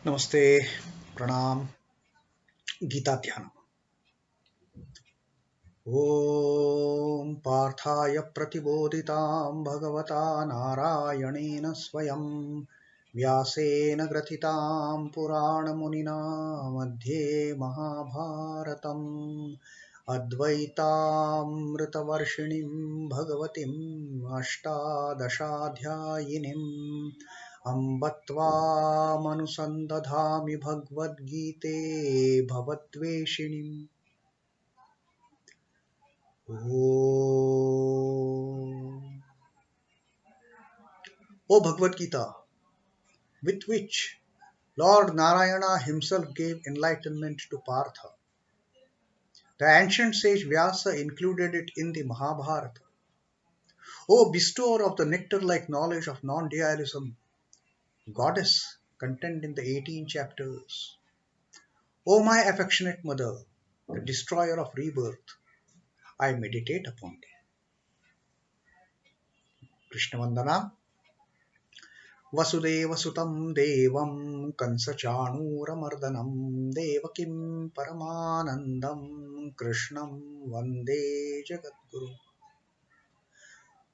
Namaste, Pranam, Gita Dhyanam. Om Parthaya Pratibodhitam Bhagavata Narayanena Swayam Vyasena Gratitam Purana Munina Madhye Mahabharatam Advaitamritavarshinim Bhagavatim Ashtadashadhyayinim Ambatvam Bhagavad-gite Bhavatveshinim. O Bhagavad Gita, with which Lord Narayana himself gave enlightenment to Partha. The ancient sage Vyasa included it in the Mahabharata. O bestower of the nectar-like knowledge of non-dualism, goddess contained in the 18 chapters. O my affectionate mother, the destroyer of rebirth, I meditate upon thee. Krishna Vandana. Vasudevasutam devam kansachanuramardhanam devakim paramanandam krishnam vande jagadguru.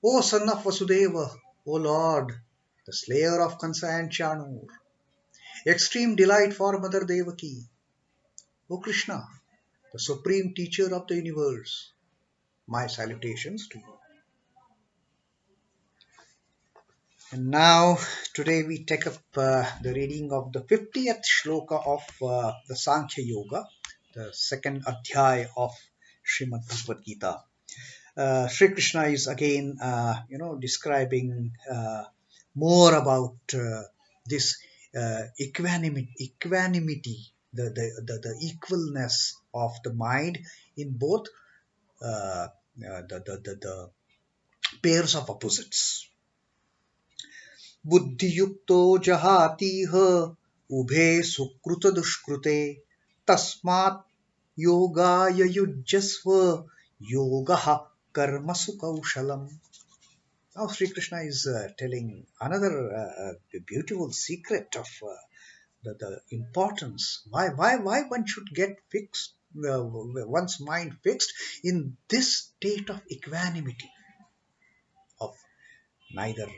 O son of Vasudeva, O Lord, the slayer of Kansa and Chanur, extreme delight for Mother Devaki, O Krishna, the supreme teacher of the universe, my salutations to you. And now, today we take up the reading of the 50th Shloka of the Sankhya Yoga, the second Adhyay of Srimad Bhagavad Gita. Sri Krishna is again, describing more about this equanimity, the equalness of the mind in both the pairs of opposites. Buddhi-yukto jahātīha ubhe sukṛita-duṣhkṛite tasmād yogāya yujyasva yogaḥ karmasu kauśhalam. Now Sri Krishna is telling another beautiful secret of the importance. Why one should get fixed, one's mind fixed in this state of equanimity, of neither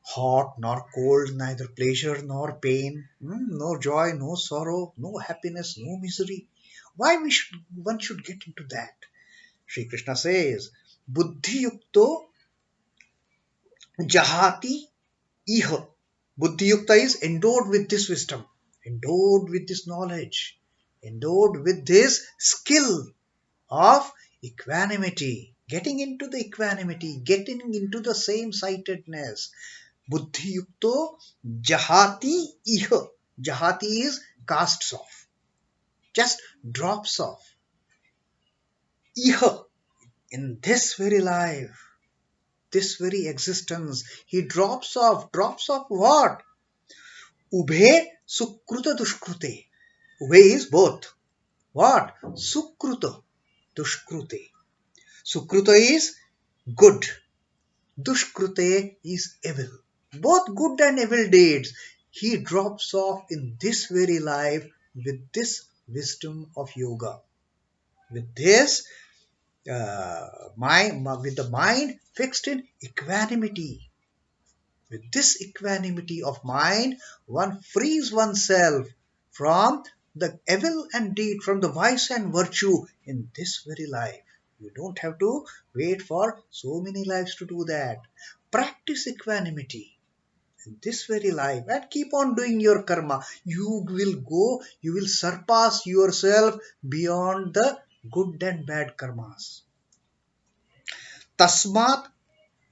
hot nor cold, neither pleasure nor pain, no joy, no sorrow, no happiness, no misery. Why one should get into that? Sri Krishna says, buddhi-yukto jahātīha. Buddhi-yukta is endowed with this wisdom, endowed with this knowledge, endowed with this skill of equanimity, getting into the equanimity, getting into the same-sightedness. Buddhi-yukto jahātīha. Jahāti is casts off, just drops off. Iha, in this very life, this very existence, he drops off. Drops off what? Ubhe sukṛita-duṣhkṛite. Ubhe is both. What? Sukṛita-duṣhkṛite. Sukṛita is good. Duṣhkṛite is evil. Both good and evil deeds, he drops off in this very life with this wisdom of yoga. With this with the mind fixed in equanimity. With this equanimity of mind, one frees oneself from the evil and deed, from the vice and virtue in this very life. You don't have to wait for so many lives to do that. Practice equanimity in this very life and keep on doing your karma. You will surpass yourself beyond the good and bad karmas. Tasmād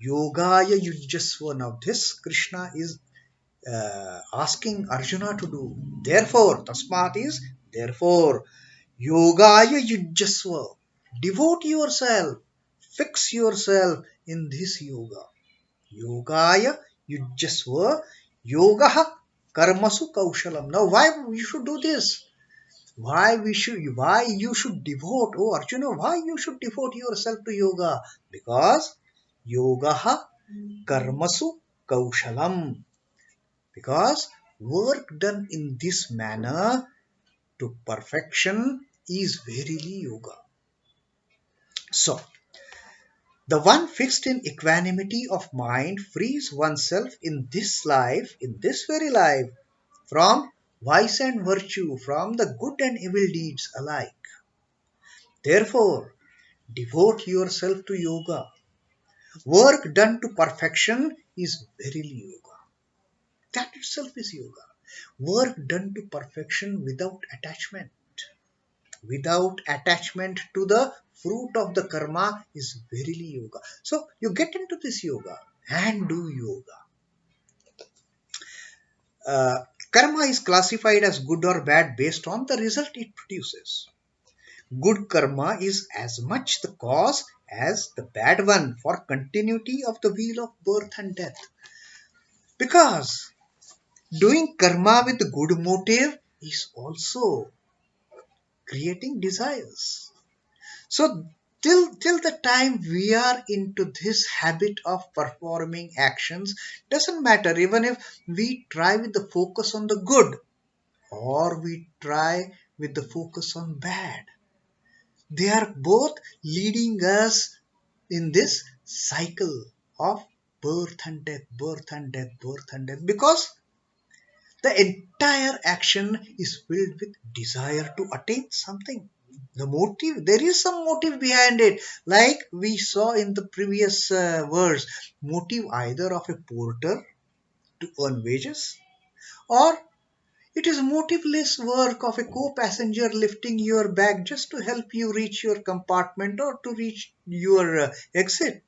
yogāya yujyasva. Now this Krishna is asking Arjuna to do. Therefore, tasmād is therefore. Yogāya yujyasva. Devote yourself. Fix yourself in this yoga. Yogāya yujyasva yogaḥ karmasu kauśhalam. Now why you should do this? Why you should devote, oh Arjuna, why you should devote yourself to yoga? Because yogaḥ karmasu kauśhalam. Because Work done in this manner to perfection is verily yoga. So, the one fixed in equanimity of mind frees oneself in this life, in this very life, from vice and virtue, from the good and evil deeds alike. Therefore, devote yourself to yoga. Work done to perfection is verily yoga. That itself is yoga. Work done to perfection without attachment. Without attachment to the fruit of the karma is verily yoga. So you get into this yoga and do yoga. Karma is classified as good or bad based on the result it produces. Good karma is as much the cause as the bad one for continuity of the wheel of birth and death. Because doing karma with good motive is also creating desires. So till the time we are into this habit of performing actions, doesn't matter even if we try with the focus on the good or we try with the focus on bad. They are both leading us in this cycle of birth and death, birth and death, birth and death, because the entire action is filled with desire to attain something. The motive, there is some motive behind it, like we saw in the previous verse. Motive either of a porter to earn wages, or it is motiveless work of a co-passenger lifting your bag just to help you reach your compartment or to reach your exit.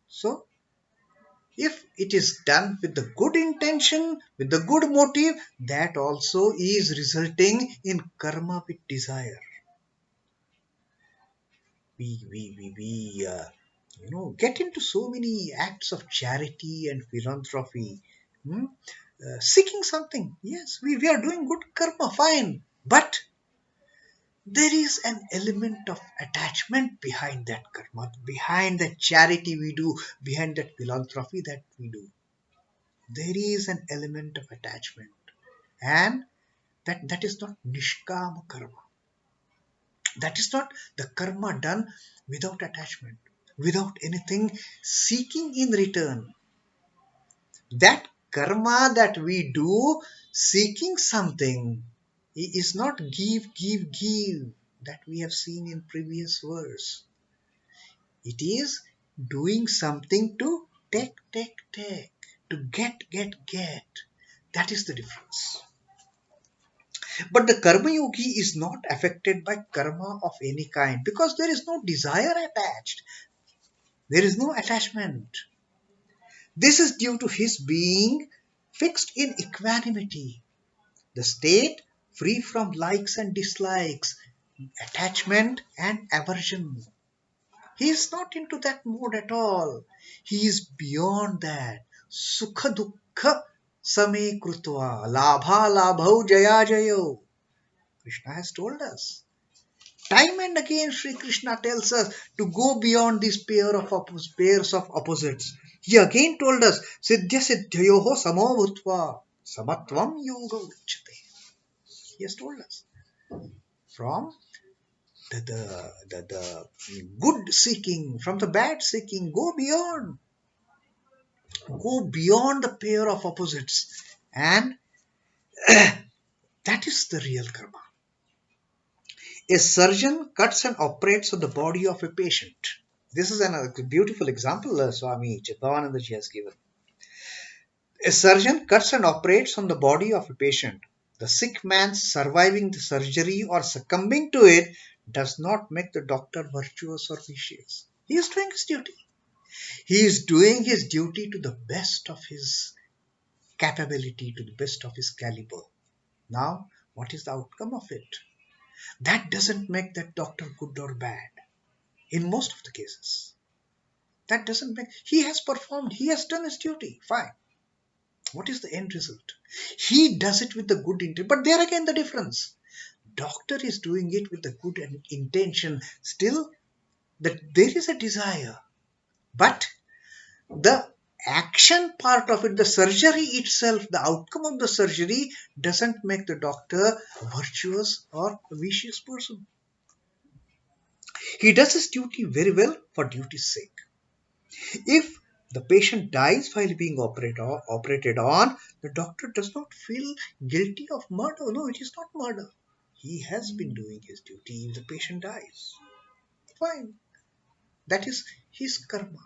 So if it is done with the good intention, with the good motive, that also is resulting in karma with desire. We get into so many acts of charity and philanthropy, hmm, seeking something. Yes, we are doing good karma, fine, but there is an element of attachment behind that karma, behind that charity we do, behind that philanthropy that we do. There is an element of attachment, and that is not nishkama karma. That is not the karma done without attachment, without anything seeking in return. That karma that we do seeking something is not give that we have seen in previous verse. It is doing something to take, to get. That is the difference. But the karma yogi is not affected by karma of any kind because there is no desire attached. There is no attachment. This is due to his being fixed in equanimity, the state free from likes and dislikes, attachment and aversion. He is not into that mode at all. He is beyond that. Sukha dukkha same krutva labha labhau jaya jayo. Krishna has told us. Time and again, Sri Krishna tells us to go beyond these pairs of opposites. He again told us, Siddhya Siddhayoho samo bhutva samatvam yoga uchyate. He has told us. From the good seeking, from the bad seeking, go beyond. Go beyond the pair of opposites. And that is the real karma. A surgeon cuts and operates on the body of a patient. This is a beautiful example Swami Chidbhavananda has given. A surgeon cuts and operates on the body of a patient. The sick man surviving the surgery or succumbing to it does not make the doctor virtuous or vicious. He is doing his duty. He is doing his duty to the best of his capability, to the best of his caliber. Now, what is the outcome of it? That doesn't make that doctor good or bad. In most of the cases, that doesn't make, he has performed, he has done his duty, fine. What is the end result? He does it with the good intent, but there again the difference. Doctor is doing it with the good intention, still that there is a desire, but the action part of it, the surgery itself, the outcome of the surgery doesn't make the doctor a virtuous or a vicious person. He does his duty very well for duty's sake. If the patient dies while being operated on, the doctor does not feel guilty of murder. No, it is not murder. He has been doing his duty. If the patient dies, fine. That is his karma.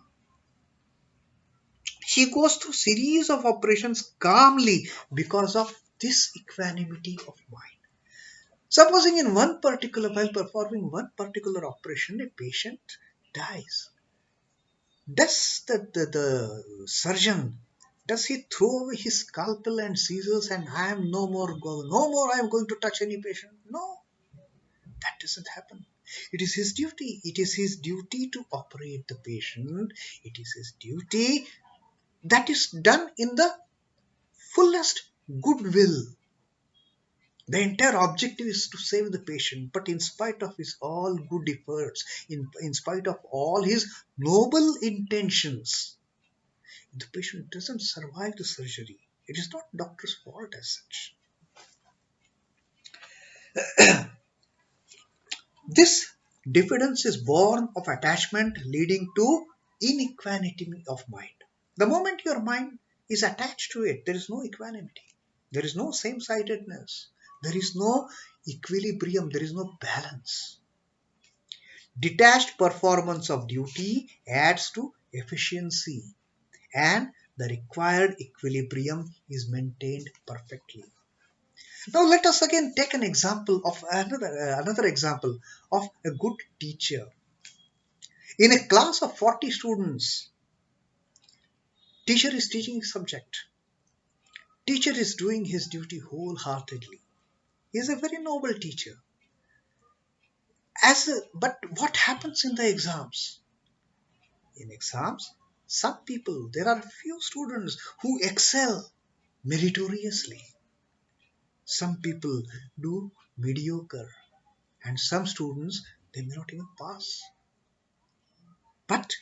He goes through series of operations calmly because of this equanimity of mind. Supposing in one particular, while performing one particular operation, a patient dies. Does the surgeon, does he throw away his scalpel and scissors and I am no more I am going to touch any patient? No, that doesn't happen. It is his duty. It is his duty to operate the patient. It is his duty that is done in the fullest goodwill. The entire objective is to save the patient, but in spite of his all good efforts, in spite of all his noble intentions, the patient doesn't survive the surgery. It is not doctor's fault as such. This diffidence is born of attachment leading to inequanimity of mind. The moment your mind is attached to it, there is no equanimity. There is no same-sidedness. There is no equilibrium. There is no balance. Detached performance of duty adds to efficiency and the required equilibrium is maintained perfectly. Now let us again take an example of another example of a good teacher. In a class of 40 students, teacher is teaching a subject. Teacher is doing his duty wholeheartedly. He is a very noble teacher. But what happens in the exams? In exams, some people, there are few students who excel meritoriously. Some people do mediocre and some students, they may not even pass. But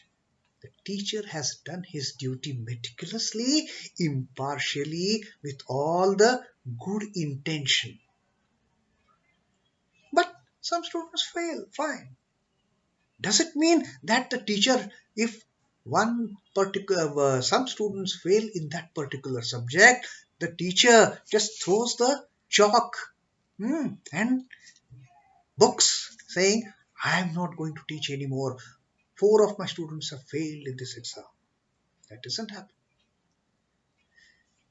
the teacher has done his duty meticulously, impartially, with all the good intention. But some students fail, fine. Does it mean that the teacher, if some students fail in that particular subject, the teacher just throws the chalk and books saying, I am not going to teach anymore. 4 of my students have failed in this exam. That doesn't happen.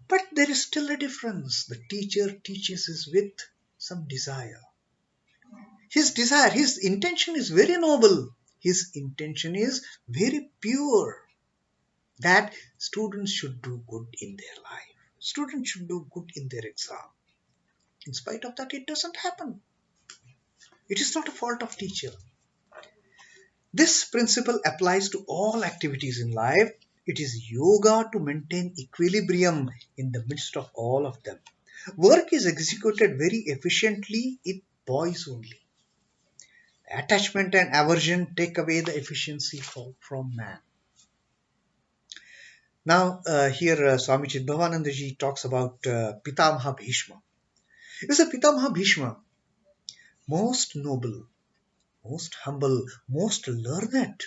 But there is still a difference. The teacher teaches us with some desire. His intention is very noble. His intention is very pure. That students should do good in their life. Students should do good in their exam. In spite of that, it doesn't happen. It is not a fault of teacher. This principle applies to all activities in life. It is yoga to maintain equilibrium in the midst of all of them. Work is executed very efficiently if boys only. Attachment and aversion take away the efficiency from man. Now, here Swami Chidbhavananda ji talks about Pitamaha Bhishma. He said Pitamaha Bhishma, most noble, most humble, most learned.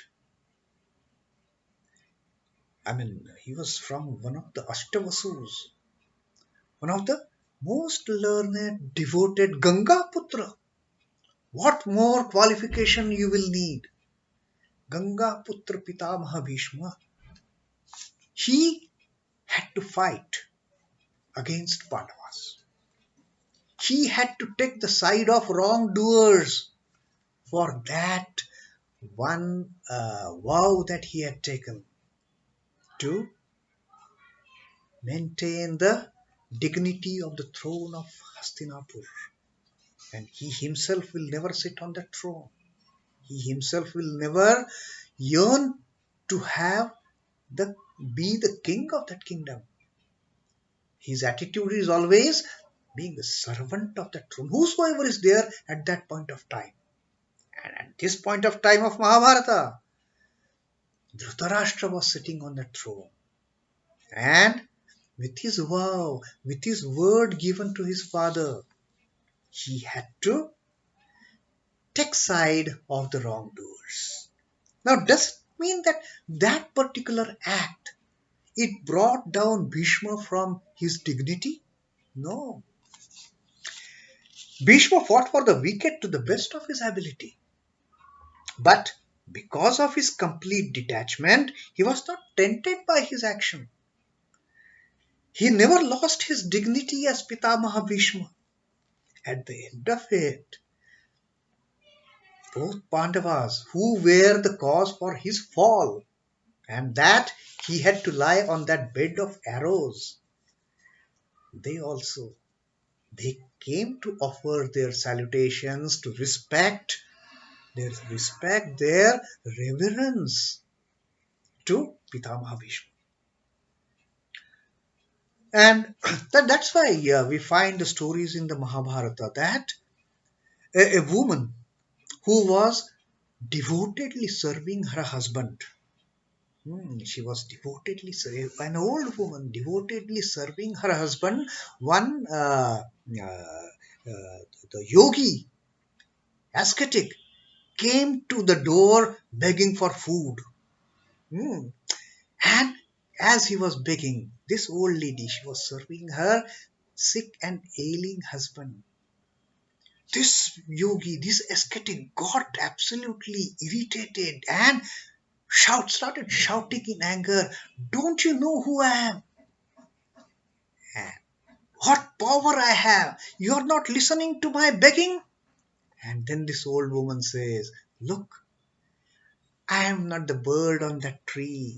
I mean, he was from one of the Ashtavasus, one of the most learned, devoted Ganga Putra. What more qualification you will need? Ganga Putra Pitamaha Bhishma. He had to fight against Pandavas. He had to take the side of wrongdoers for that one vow that he had taken to maintain the dignity of the throne of Hastinapur. And he himself will never sit on that throne. He himself will never yearn to be the king of that kingdom. His attitude is always being the servant of that throne, whosoever is there at that point of time. And at this point of time of Mahabharata, Dhritarashtra was sitting on that throne. And with his vow, with his word given to his father, he had to take side of the wrongdoers. Now, does it mean that that particular act, it brought down Bhishma from his dignity? No. Bhishma fought for the wicked to the best of his ability. But because of his complete detachment, he was not tainted by his action. He never lost his dignity as Pitamaha Bhishma. At the end of it, both Pandavas, who were the cause for his fall, and that he had to lie on that bed of arrows, they also, they came to offer their salutations, to their reverence to Pitamaha Bhishma. And that's why we find the stories in the Mahabharata that a woman who was devotedly serving her husband. She was devotedly serving, an old woman devotedly serving her husband. One the yogi, ascetic, came to the door begging for food. Hmm. And as he was begging, this old lady, she was serving her sick and ailing husband. This yogi, this ascetic got absolutely irritated and started shouting in anger, "Don't you know who I am? And what power I have? You're not listening to my begging?" And then this old woman says, "Look, I am not the bird on that tree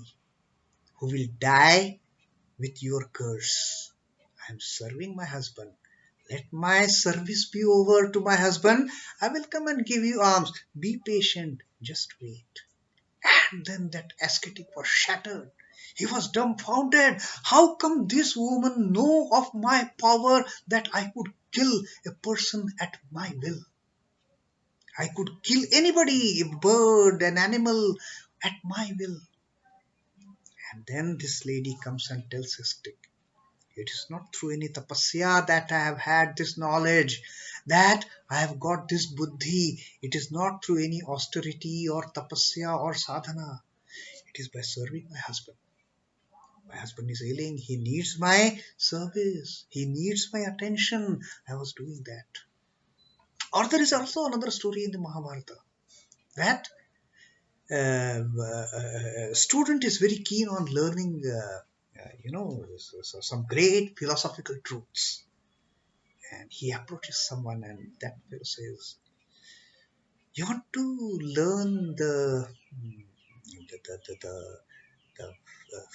who will die with your curse. I am serving my husband. Let my service be over to my husband. I will come and give you alms. Be patient. Just wait." And then that ascetic was shattered. He was dumbfounded. How come this woman know of my power that I could kill a person at my will? I could kill anybody, a bird, an animal, at my will. And then this lady comes and tells ascetic, it is not through any tapasya that I have had this knowledge, that I have got this buddhi. It is not through any austerity or tapasya or sadhana. It is by serving my husband. My husband is ailing. He needs my service. He needs my attention. I was doing that. Or there is also another story in the Mahabharata that a student is very keen on learning, some great philosophical truths. And he approaches someone, and that fellow says, "You want to learn the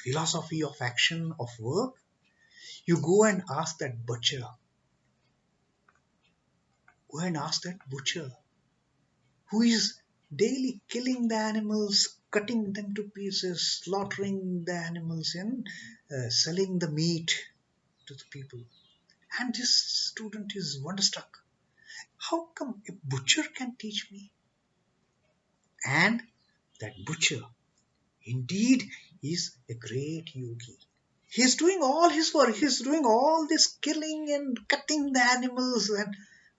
philosophy of action, of work? You go and ask that butcher. Go and ask that butcher who is daily killing the animals, cutting them to pieces, slaughtering the animals, and selling the meat to the people." And this student is wonderstruck. How come a butcher can teach me? And that butcher indeed is a great yogi. He's doing all his work. He's doing all this killing and cutting the animals,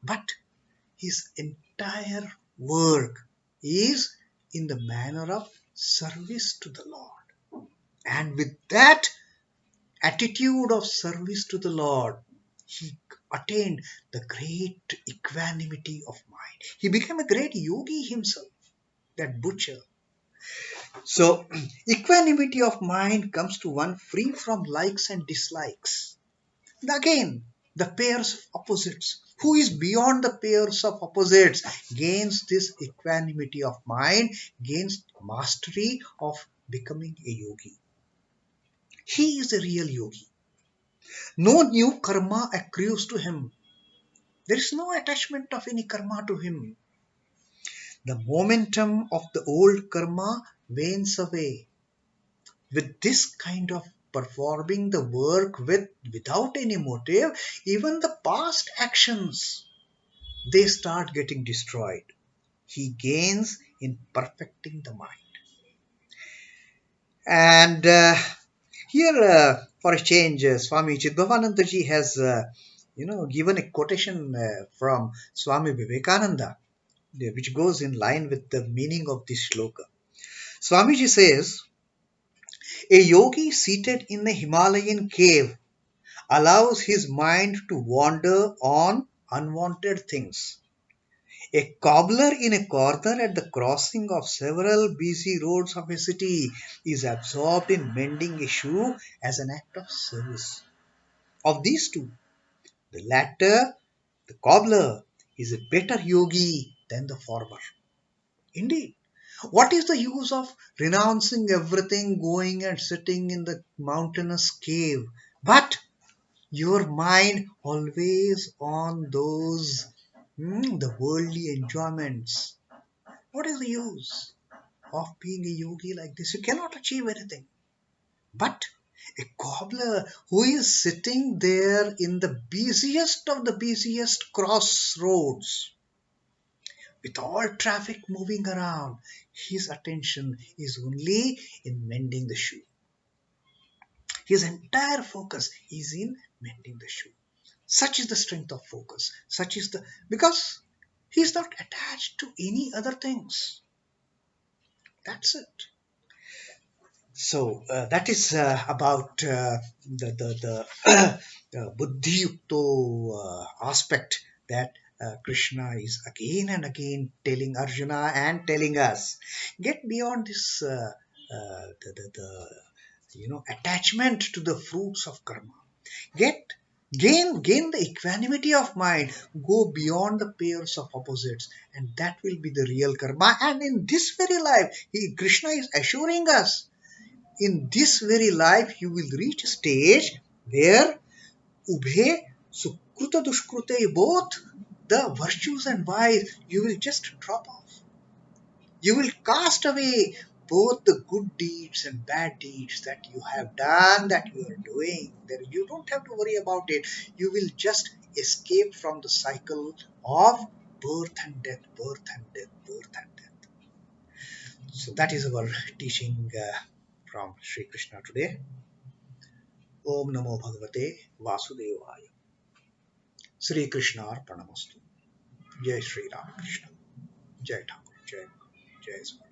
but his entire work is in the manner of service to the Lord. And with that attitude of service to the Lord, he attained the great equanimity of mind. He became a great yogi himself, that butcher. So, equanimity of mind comes to one free from likes and dislikes. Again, the pairs of opposites. Who is beyond the pairs of opposites gains this equanimity of mind, gains mastery of becoming a yogi. He is a real yogi. No new karma accrues to him. There is no attachment of any karma to him. The momentum of the old karma wanes away. With this kind of performing the work without any motive, even the past actions, they start getting destroyed. He gains in perfecting the mind. And here for a change, Swami Chidbhavananda ji has, given a quotation from Swami Vivekananda, which goes in line with the meaning of this shloka. Swamiji says, a yogi seated in a Himalayan cave allows his mind to wander on unwanted things. A cobbler in a corner at the crossing of several busy roads of a city is absorbed in mending a shoe as an act of service. Of these two, the latter, the cobbler, is a better yogi than the former. Indeed, what is the use of renouncing everything, going and sitting in the mountainous cave, but your mind always on those the worldly enjoyments? What is the use of being a yogi like this? You cannot achieve anything. But a cobbler who is sitting there in the busiest of the busiest crossroads, with all traffic moving around, his attention is only in mending the shoe. His entire focus is in mending the shoe. Such is the strength of focus. Because he is not attached to any other things. That's it. So that is about the buddhi-yukto aspect that Krishna is again and again telling Arjuna and telling us. Get beyond this attachment to the fruits of karma. Gain the equanimity of mind. Go beyond the pairs of opposites, and that will be the real karma. And in this very life, Krishna is assuring us, in this very life you will reach a stage where ubhe, sukṛita-duṣhkṛite, both the virtues and vice, you will just drop off. You will cast away both the good deeds and bad deeds that you have done, that you are doing. There, you don't have to worry about it. You will just escape from the cycle of birth and death, birth and death, birth and death. So that is our teaching from Sri Krishna today. Om Namo Bhagavate Vasudevaya. Sri Krishna Arpanamastu. Jai Sri Ram Krishna. Jai Thakur. Jai Swami.